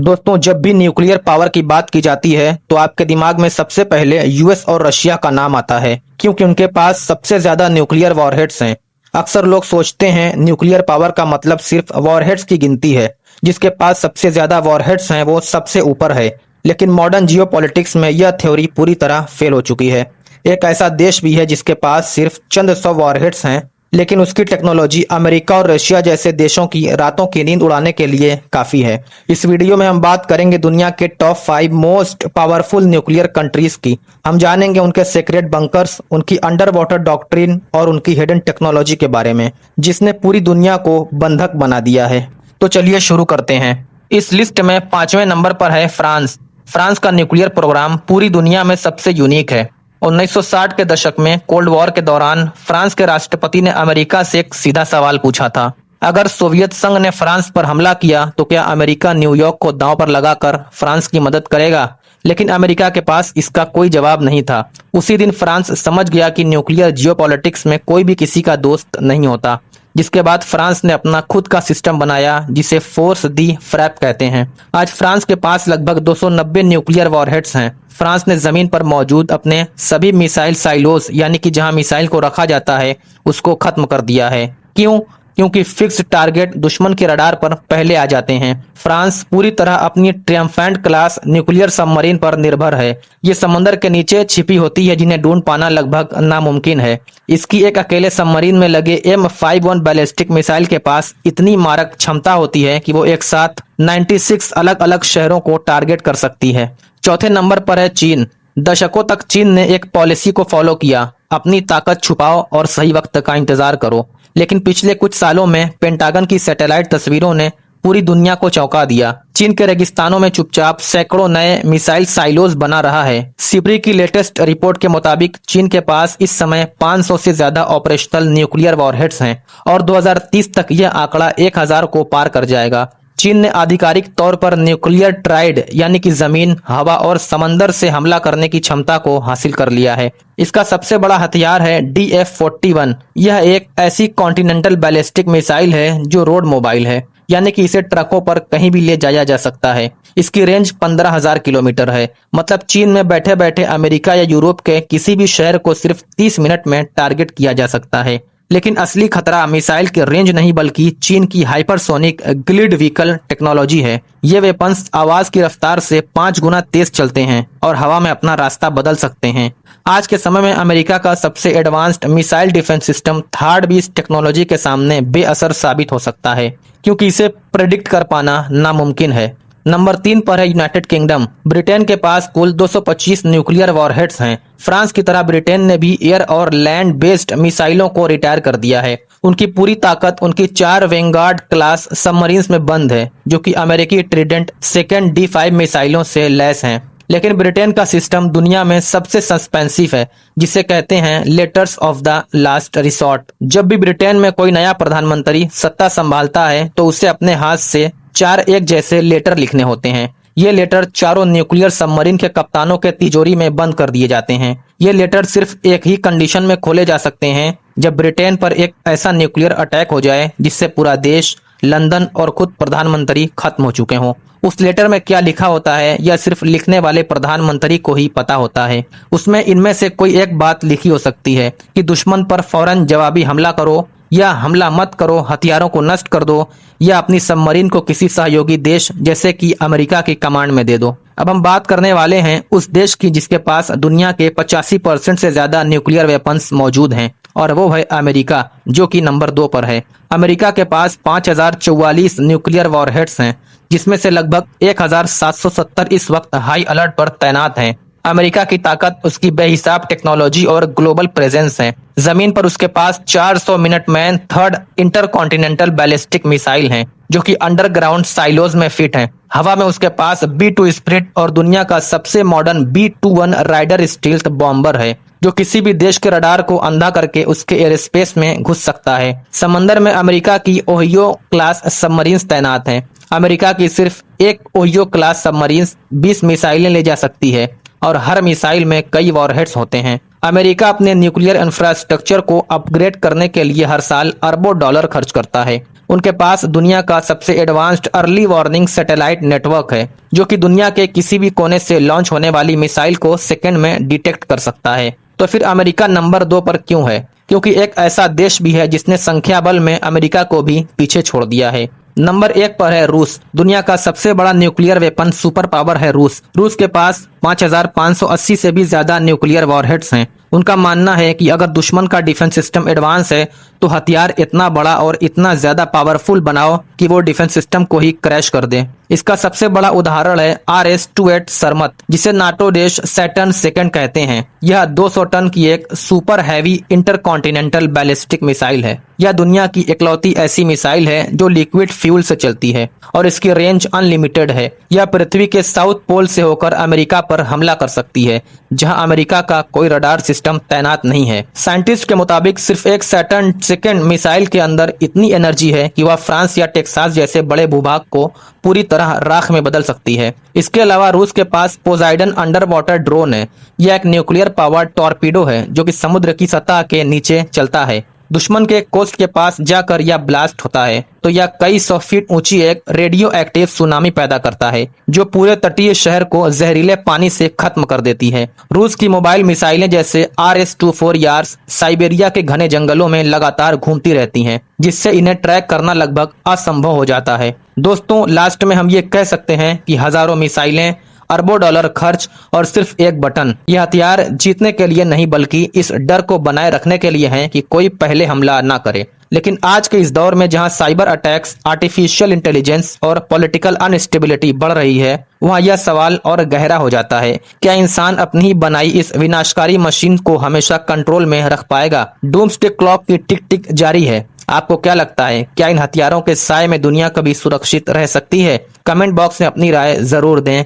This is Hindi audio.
दोस्तों, जब भी न्यूक्लियर पावर की बात की जाती है तो आपके दिमाग में सबसे पहले यूएस और रशिया का नाम आता है, क्योंकि उनके पास सबसे ज्यादा न्यूक्लियर वॉरहेड्स हैं। अक्सर लोग सोचते हैं न्यूक्लियर पावर का मतलब सिर्फ वॉरहेड्स की गिनती है। जिसके पास सबसे ज्यादा वॉरहेड्स हैं वो सबसे ऊपर है। लेकिन मॉडर्न जियोपॉलिटिक्स में यह थ्योरी पूरी तरह फेल हो चुकी है। एक ऐसा देश भी है जिसके पास सिर्फ चंद सौ वॉरहेड्स हैं, लेकिन उसकी टेक्नोलॉजी अमेरिका और रशिया जैसे देशों की रातों की नींद उड़ाने के लिए काफी है। इस वीडियो में हम बात करेंगे दुनिया के top 5 most powerful nuclear countries की। हम जानेंगे उनके सीक्रेट बंकर्स, उनकी अंडर वाटर डॉक्ट्रिन और उनकी हिडन टेक्नोलॉजी के बारे में, जिसने पूरी दुनिया को बंधक बना दिया है। तो चलिए शुरू करते हैं। इस लिस्ट में 5वें नंबर पर है फ्रांस। फ्रांस का न्यूक्लियर प्रोग्राम पूरी दुनिया में सबसे यूनिक है। 1960 के दशक में कोल्ड वॉर के दौरान फ्रांस के राष्ट्रपति ने अमेरिका से एक सीधा सवाल पूछा था। अगर सोवियत संघ ने फ्रांस पर हमला किया तो क्या अमेरिका न्यूयॉर्क को दांव पर लगाकर फ्रांस की मदद करेगा? लेकिन अमेरिका के पास इसका कोई जवाब नहीं था। उसी दिन फ्रांस समझ गया कि न्यूक्लियर जियोपॉलिटिक्स में कोई भी किसी का दोस्त नहीं होता। जिसके बाद फ्रांस ने अपना खुद का सिस्टम बनाया जिसे फोर्स दी फ्रैप कहते हैं। आज फ्रांस के पास लगभग 290 न्यूक्लियर वॉरहेड्स हैं। फ्रांस ने जमीन पर मौजूद अपने सभी मिसाइल साइलोज यानी कि जहां मिसाइल को रखा जाता है उसको खत्म कर दिया है। क्यों? क्योंकि फिक्स्ड टारगेट दुश्मन के रडार पर पहले आ जाते हैं। फ्रांस पूरी तरह अपनी ट्रियम्फेंट क्लास न्यूक्लियर सबमरीन पर निर्भर है। ये समंदर के नीचे छिपी होती है जिन्हें ढूंढ पाना लगभग नामुमकिन है। इसकी एक अकेले सबमरीन में लगे M51 बैलिस्टिक मिसाइल के पास इतनी मारक क्षमता होती है कि वो एक साथ 96 अलग अलग शहरों को टारगेट कर सकती है। चौथे नंबर पर है चीन। दशकों तक चीन ने एक पॉलिसी को फॉलो किया, अपनी ताकत छुपाओ और सही वक्त का इंतजार करो। लेकिन पिछले कुछ सालों में पेंटागन की सैटेलाइट तस्वीरों ने पूरी दुनिया को चौंका दिया। चीन के रेगिस्तानों में चुपचाप सैकड़ों नए मिसाइल साइलोज बना रहा है। सिब्री की लेटेस्ट रिपोर्ट के मुताबिक चीन के पास इस समय 500 से ज्यादा ऑपरेशनल न्यूक्लियर वॉरहेड्स हैं और 2030 तक यह आंकड़ा 1000 को पार कर जाएगा। चीन ने आधिकारिक तौर पर न्यूक्लियर ट्राइड यानी कि जमीन, हवा और समंदर से हमला करने की क्षमता को हासिल कर लिया है। इसका सबसे बड़ा हथियार है DF-41। यह एक ऐसी कॉन्टिनेंटल बैलिस्टिक मिसाइल है जो रोड मोबाइल है, यानी कि इसे ट्रकों पर कहीं भी ले जाया जा सकता है। इसकी रेंज 15,000 किलोमीटर है। मतलब चीन में बैठे बैठे अमेरिका या यूरोप के किसी भी शहर को सिर्फ 30 मिनट में टारगेट किया जा सकता है। लेकिन असली खतरा मिसाइल के रेंज नहीं बल्कि चीन की हाइपरसोनिक ग्लिड व्हीकल टेक्नोलॉजी है। ये वेपन्स आवाज की रफ्तार से 5 गुना तेज चलते हैं और हवा में अपना रास्ता बदल सकते हैं। आज के समय में अमेरिका का सबसे advanced missile defence system third भी इस टेक्नोलॉजी के सामने बेअसर साबित हो सकता है, क्योंकि इसे प्रेडिक्ट कर पाना नामुमकिन है। नंबर 3 पर है यूनाइटेड किंगडम। ब्रिटेन के पास कुल 225 न्यूक्लियर वॉरहेड्स हैं। फ्रांस की तरह ब्रिटेन ने भी एयर और लैंड बेस्ड मिसाइलों को रिटायर कर दिया है। उनकी पूरी ताकत उनकी 4 वेंगार्ड क्लास सबमरीन्स में बंद है, जो कि अमेरिकी ट्रिडेंट सेकेंड D5 मिसाइलों से लैस हैं। लेकिन ब्रिटेन का सिस्टम दुनिया में सबसे सस्पेंसिव है, जिसे कहते हैं letters of the last resort. जब भी ब्रिटेन में कोई नया प्रधानमंत्री सत्ता संभालता है तो उसे अपने हाथ से 4 एक जैसे लेटर लिखने होते हैं। ये लेटर चारों न्यूक्लियर सबमरीन के कप्तानों के तिजोरी में बंद कर दिए जाते हैं। ये लेटर सिर्फ एक ही कंडीशन में खोले जा सकते हैं, जब ब्रिटेन पर एक ऐसा न्यूक्लियर अटैक हो जाए जिससे पूरा देश, लंदन और खुद प्रधानमंत्री खत्म हो चुके हों। उस लेटर में क्या लिखा होता है यह सिर्फ लिखने वाले प्रधानमंत्री को ही पता होता है। उसमें इनमें से कोई एक बात लिखी हो सकती है कि दुश्मन पर फौरन जवाबी हमला करो, या हमला मत करो, हथियारों को नष्ट कर दो, या अपनी सबमरीन को किसी सहयोगी देश जैसे कि अमेरिका की कमांड में दे दो। अब हम बात करने वाले हैं उस देश की जिसके पास दुनिया के 85% से ज्यादा न्यूक्लियर वेपन्स मौजूद हैं, और वो है अमेरिका, जो कि नंबर 2 पर है। अमेरिका के पास 5044 न्यूक्लियर वॉरहेड्स हैं, जिसमें से लगभग 1770 इस वक्त हाई अलर्ट पर तैनात हैं। अमेरिका की ताकत उसकी बेहिसाब टेक्नोलॉजी और ग्लोबल प्रेजेंस है। जमीन पर उसके पास 400 Minuteman third intercontinental ballistic missile हैं, जो कि अंडरग्राउंड साइलोज में फिट हैं। हवा में उसके पास B-2 स्पिरिट और दुनिया का सबसे modern B-21 rider stealth bomber है, जो किसी भी देश के रडार को अंधा करके उसके एयर स्पेस में घुस सकता है। समंदर में अमेरिका की ओहियो क्लास सबमरीन्स तैनात हैं। अमेरिका की सिर्फ एक ओहियो क्लास सबमरीन्स 20 मिसाइलें ले जा सकती है और हर मिसाइल में कई वॉरहेड्स होते हैं। अमेरिका अपने न्यूक्लियर इंफ्रास्ट्रक्चर को अपग्रेड करने के लिए हर साल अरबों डॉलर खर्च करता है। उनके पास दुनिया का सबसे advanced early warning satellite network है, जो कि दुनिया के किसी भी कोने से लॉन्च होने वाली मिसाइल को सेकंड में डिटेक्ट कर सकता है। तो फिर अमेरिका नंबर 2 पर क्यों है? क्योंकि एक ऐसा देश भी है जिसने संख्या बल में अमेरिका को भी पीछे छोड़ दिया है। नंबर 1 पर है रूस। दुनिया का सबसे बड़ा न्यूक्लियर वेपन सुपर पावर है रूस। रूस के पास 5580 से भी ज्यादा न्यूक्लियर वॉरहेड्स हैं। उनका मानना है कि अगर दुश्मन का डिफेंस सिस्टम एडवांस है तो हथियार इतना बड़ा और इतना ज्यादा पावरफुल बनाओ कि वो डिफेंस सिस्टम को ही क्रैश कर दे। इसका सबसे बड़ा उदाहरण है RS-28 सरमत, जिसे नाटो देश सैटर्न सेकंड कहते हैं। यह 200 टन की एक super heavy intercontinental ballistic missile है। यह दुनिया की इकलौती ऐसी मिसाइल है जो लिक्विड फ्यूल से चलती है और इसकी रेंज अनलिमिटेड है। यह पृथ्वी के साउथ पोल से होकर अमेरिका पर हमला कर सकती है, जहां अमेरिका का कोई रडार सिस्टम तैनात नहीं है। साइंटिस्ट के मुताबिक सिर्फ एक सैटर्न सेकंड मिसाइल के अंदर इतनी एनर्जी है कि वह फ्रांस या टेक्सास जैसे बड़े भूभाग को पूरी तरह राख में बदल सकती है। इसके अलावा रूस के पास पोजाइडन अंडर वाटर ड्रोन है। यह एक न्यूक्लियर पावर टॉर्पीडो है जो कि समुद्र की सतह के नीचे चलता है। दुश्मन के कोस्ट के पास जाकर यह ब्लास्ट होता है तो यह कई 100 फीट ऊंची एक रेडियो एक्टिव सुनामी पैदा करता है, जो पूरे तटीय शहर को जहरीले पानी से खत्म कर देती है। रूस की मोबाइल मिसाइलें जैसे RS-24 यार्स साइबेरिया के घने जंगलों में लगातार घूमती रहती हैं, जिससे इन्हें ट्रैक करना लगभग असंभव हो जाता है। दोस्तों, लास्ट में हम ये कह सकते हैं कि हजारों मिसाइलें, अरबों डॉलर खर्च और सिर्फ एक बटन। यह हथियार जीतने के लिए नहीं बल्कि इस डर को बनाए रखने के लिए हैं कि कोई पहले हमला ना करे। लेकिन आज के इस दौर में जहां साइबर अटैक्स, आर्टिफिशियल इंटेलिजेंस और पॉलिटिकल अनस्टेबिलिटी बढ़ रही है, वहां यह सवाल और गहरा हो जाता है, क्या इंसान अपनी ही बनाई इस विनाशकारी मशीन को हमेशा कंट्रोल में रख पाएगा? डूम्सडे क्लॉक की टिक टिक जारी है। आपको क्या लगता है, क्या इन हथियारों के साए में दुनिया कभी सुरक्षित रह सकती है? कमेंट बॉक्स में अपनी राय जरूर दें।